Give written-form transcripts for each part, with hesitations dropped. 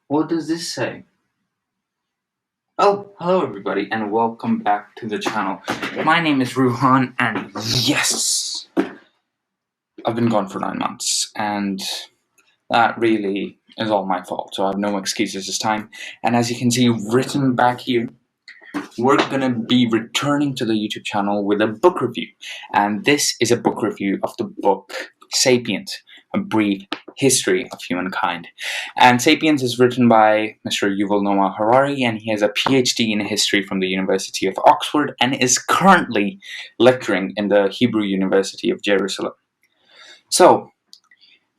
What does this say? Oh, hello everybody and welcome back to the channel. My name is Ruhaan and yes, I've been gone for 9 months and that really is all my fault, so I have no excuses this time. And as you can see written back here, we're gonna be returning to the YouTube channel with a book review. And this is a book review of the book Sapiens, A Brief History of Humankind. And Sapiens is written by Mr. Yuval Noah Harari, and he has a PhD in history from the University of Oxford and is currently lecturing in the Hebrew University of Jerusalem. So,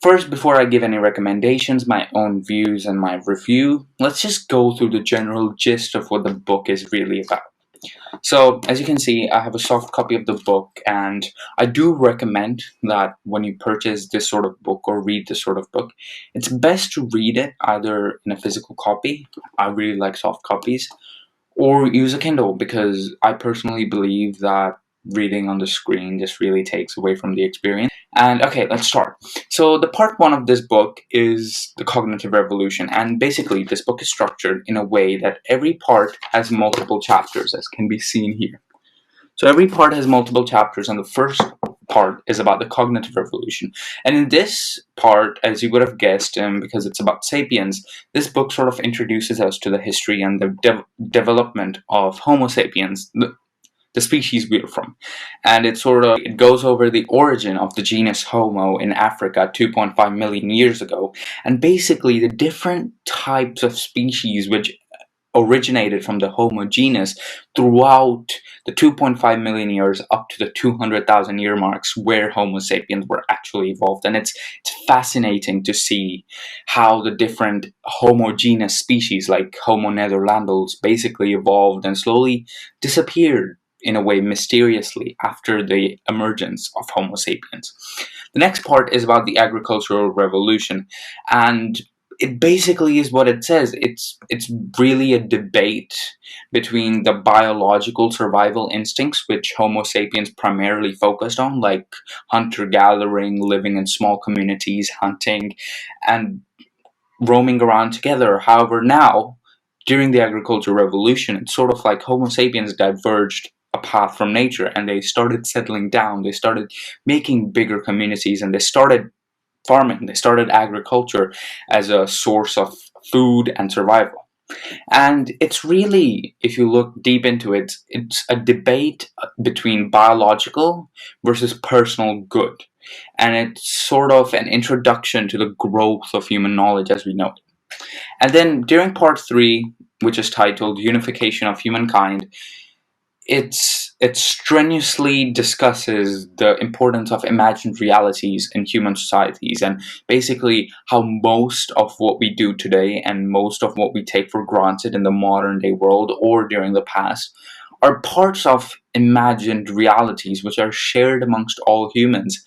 first, before I give any recommendations, my own views, and my review, let's just go through the general gist of what the book is really about. So, as you can see, I have a soft copy of the book, and I do recommend that when you purchase this sort of book or read this sort of book, it's best to read it either in a physical copy, I really like soft copies, or use a Kindle, because I personally believe that reading on the screen just really takes away from the experience. And okay, let's start. So the part one of this book is the cognitive revolution, and basically this book is structured in a way that every part has multiple chapters, as can be seen here. So every part has multiple chapters, and the first part is about the cognitive revolution. And in this part, as you would have guessed, because it's about sapiens, this book sort of introduces us to the history and the development of Homo sapiens, the species we're from. And it goes over the origin of the genus Homo in Africa 2.5 million years ago, and basically the different types of species which originated from the Homo genus throughout the 2.5 million years up to the 200,000 year marks where Homo sapiens were actually evolved. And it's fascinating to see how the different homogeneous species like Homo neanderthals basically evolved and slowly disappeared in a way mysteriously after the emergence of Homo sapiens. The next part is about the agricultural revolution, and it basically is what it says. It's really a debate between the biological survival instincts, which Homo sapiens primarily focused on, like hunter-gathering, living in small communities, hunting, and roaming around together. However, now, during the agricultural revolution, it's sort of like Homo sapiens diverged a path from nature, and they started settling down, they started making bigger communities, and they started farming, they started agriculture as a source of food and survival. And it's really, if you look deep into it, it's a debate between biological versus personal good. And it's sort of an introduction to the growth of human knowledge as we know it. And then during part 3, which is titled Unification of Humankind, it strenuously discusses the importance of imagined realities in human societies, and basically how most of what we do today and most of what we take for granted in the modern day world or during the past are parts of imagined realities which are shared amongst all humans,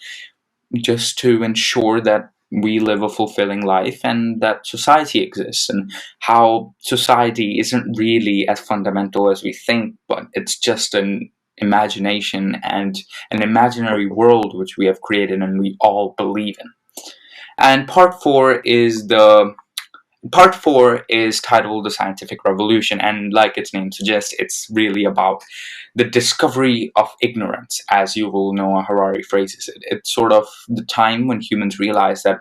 just to ensure that we live a fulfilling life and that society exists, and how society isn't really as fundamental as we think, but it's just an imagination and an imaginary world which we have created and we all believe in. And part 4 is titled The Scientific Revolution, and like its name suggests, it's really about the discovery of ignorance, as Yuval Noah Harari phrases it. It's sort of the time when humans realize that,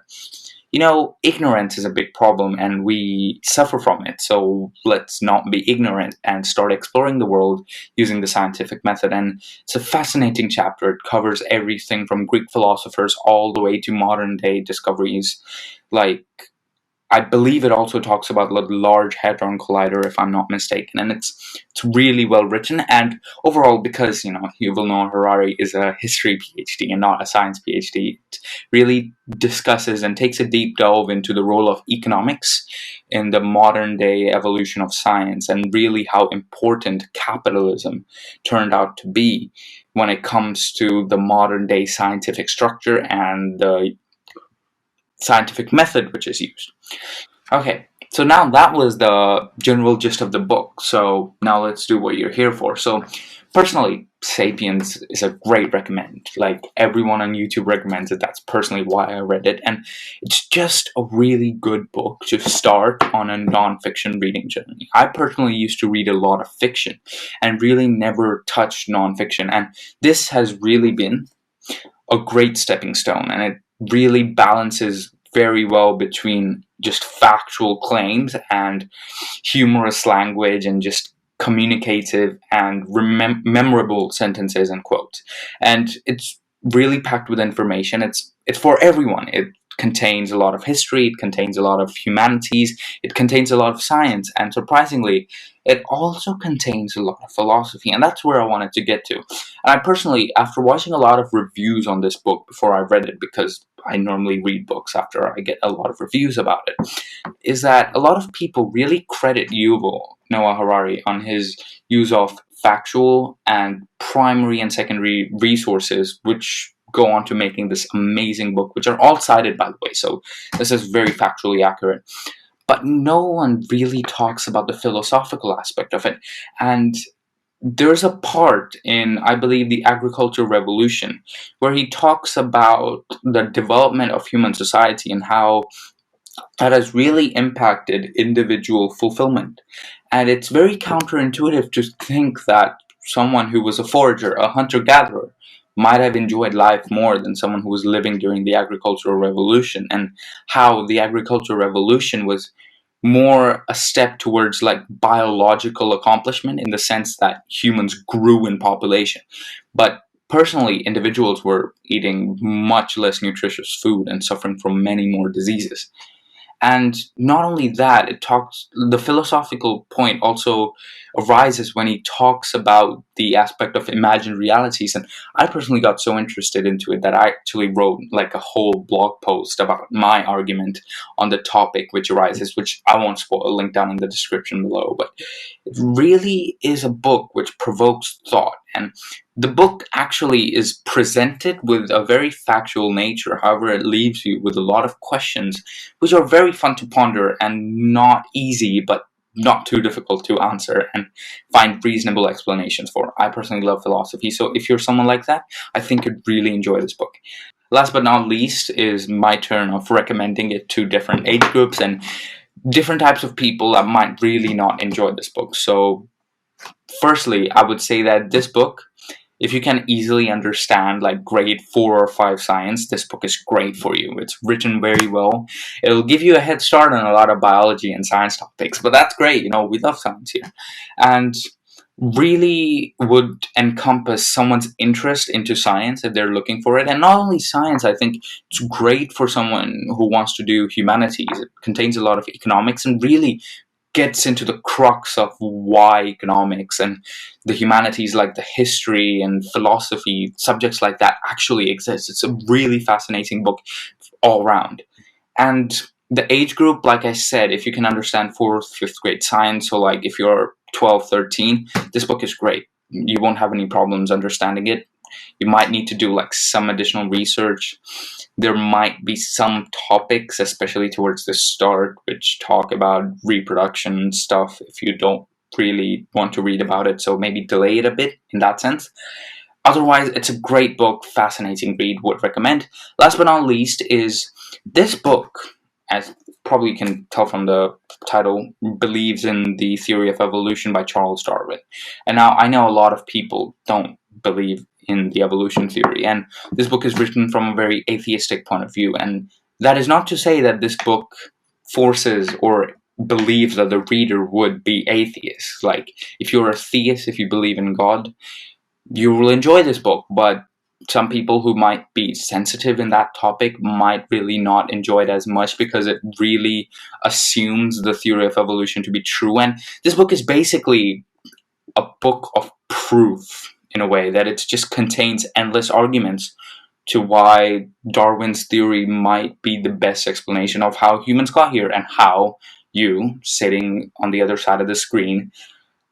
ignorance is a big problem and we suffer from it, so let's not be ignorant and start exploring the world using the scientific method. And it's a fascinating chapter. It covers everything from Greek philosophers all the way to modern day discoveries, like I believe it also talks about the Large Hadron Collider, if I'm not mistaken, and it's really well written. And overall, because Yuval Noah Harari is a history PhD and not a science PhD, it really discusses and takes a deep delve into the role of economics in the modern day evolution of science, and really how important capitalism turned out to be when it comes to the modern day scientific structure and the scientific method which is used. Okay, so now that was the general gist of the book, so now let's do what you're here for. So Personally, Sapiens is a great recommend. Like, everyone on YouTube recommends it. That's personally why I read it. And it's just a really good book to start on a non-fiction reading journey. I personally used to read a lot of fiction and really never touched non-fiction. And this has really been a great stepping stone. And it really balances very well between just factual claims and humorous language and just communicative and memorable sentences and quotes. And it's really packed with information. It's for everyone. It contains a lot of history, it contains a lot of humanities, it contains a lot of science, and surprisingly, it also contains a lot of philosophy, and that's where I wanted to get to. And I personally, after watching a lot of reviews on this book before I read it, because I normally read books after I get a lot of reviews about it, is that a lot of people really credit Yuval Noah Harari on his use of factual and primary and secondary resources, which go on to making this amazing book, which are all cited, by the way, so this is very factually accurate. But no one really talks about the philosophical aspect of it. And there's a part in, I believe, the Agricultural Revolution, where he talks about the development of human society and how that has really impacted individual fulfillment. And it's very counterintuitive to think that someone who was a forager, a hunter-gatherer, might have enjoyed life more than someone who was living during the Agricultural Revolution, and how the Agricultural Revolution was more a step towards like biological accomplishment in the sense that humans grew in population. But personally, individuals were eating much less nutritious food and suffering from many more diseases. And not only that, the philosophical point also arises when he talks about the aspect of imagined realities. And I personally got so interested into it that I actually wrote like a whole blog post about my argument on the topic which arises, which I won't spoil, I'll link down in the description below. But it really is a book which provokes thought. And the book actually is presented with a very factual nature. However, it leaves you with a lot of questions, which are very fun to ponder and not easy, but not too difficult to answer and find reasonable explanations for. I personally love philosophy, so if you're someone like that, I think you'd really enjoy this book. Last but not least is my turn of recommending it to different age groups and different types of people that might really not enjoy this book. So firstly, I would say that this book, if you can easily understand like grade 4 or 5 science, this book is great for you. It's written very well. It'll give you a head start on a lot of biology and science topics, but that's great. You know, we love science here. And really would encompass someone's interest into science if they're looking for it. And not only science, I think it's great for someone who wants to do humanities. It contains a lot of economics and really gets into the crux of why economics and the humanities, like the history and philosophy, subjects like that actually exist. It's a really fascinating book all around. And the age group, like I said, if you can understand 4th, 5th grade science, so like if you're 12, 13, this book is great. You won't have any problems understanding it. You might need to do like some additional research. There might be some topics, especially towards the start, which talk about reproduction stuff if you don't really want to read about it, so maybe delay it a bit in that sense. Otherwise, it's a great book, fascinating read, would recommend. Last but not least is this book, as probably you can tell from the title, believes in the theory of evolution by Charles Darwin. And now I know a lot of people don't believe in the evolution theory, and this book is written from a very atheistic point of view. And that is not to say that this book forces or believes that the reader would be atheist. Like, if you're a theist, if you believe in God, you will enjoy this book, but some people who might be sensitive in that topic might really not enjoy it as much because it really assumes the theory of evolution to be true. And this book is basically a book of proof, in a way, that it just contains endless arguments to why Darwin's theory might be the best explanation of how humans got here, and how you, sitting on the other side of the screen,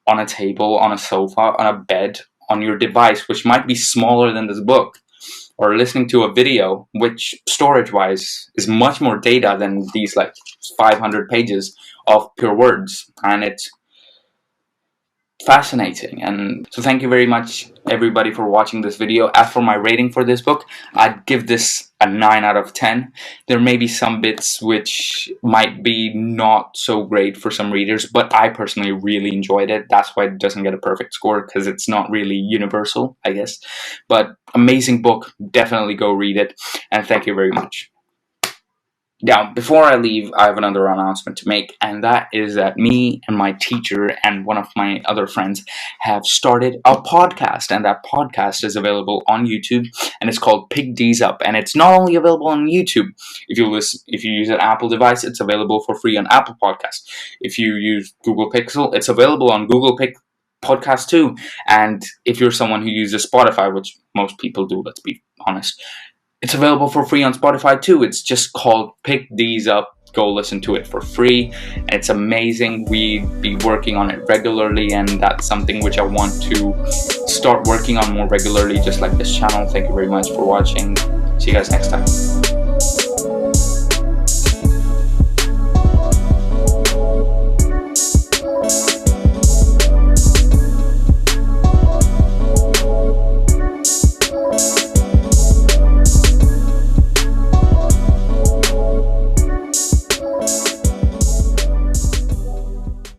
on a table, on a sofa, on a bed, on your device, which might be smaller than this book, or listening to a video, which storage-wise is much more data than these like 500 pages of pure words. And it's fascinating. And so thank you very much everybody for watching this video. As for my rating for this book, I'd give this a 9 out of 10. There may be some bits which might be not so great for some readers, but I personally really enjoyed it. That's why it doesn't get a perfect score, because it's not really universal, I guess. But amazing book, definitely go read it, and thank you very much. Now, before I leave, I have another announcement to make, and that is that me and my teacher and one of my other friends have started a podcast, and that podcast is available on YouTube, and it's called Pick These Up. And it's not only available on YouTube. If you use an Apple device, it's available for free on Apple Podcasts. If you use Google Pixel, it's available on Google Podcast too. And if you're someone who uses Spotify, which most people do, let's be honest, it's available for free on Spotify too. It's just called Pick These Up. Go listen to it for free. It's amazing. We'd be working on it regularly, and that's something which I want to start working on more regularly, just like this channel. Thank you very much for watching. See you guys next time.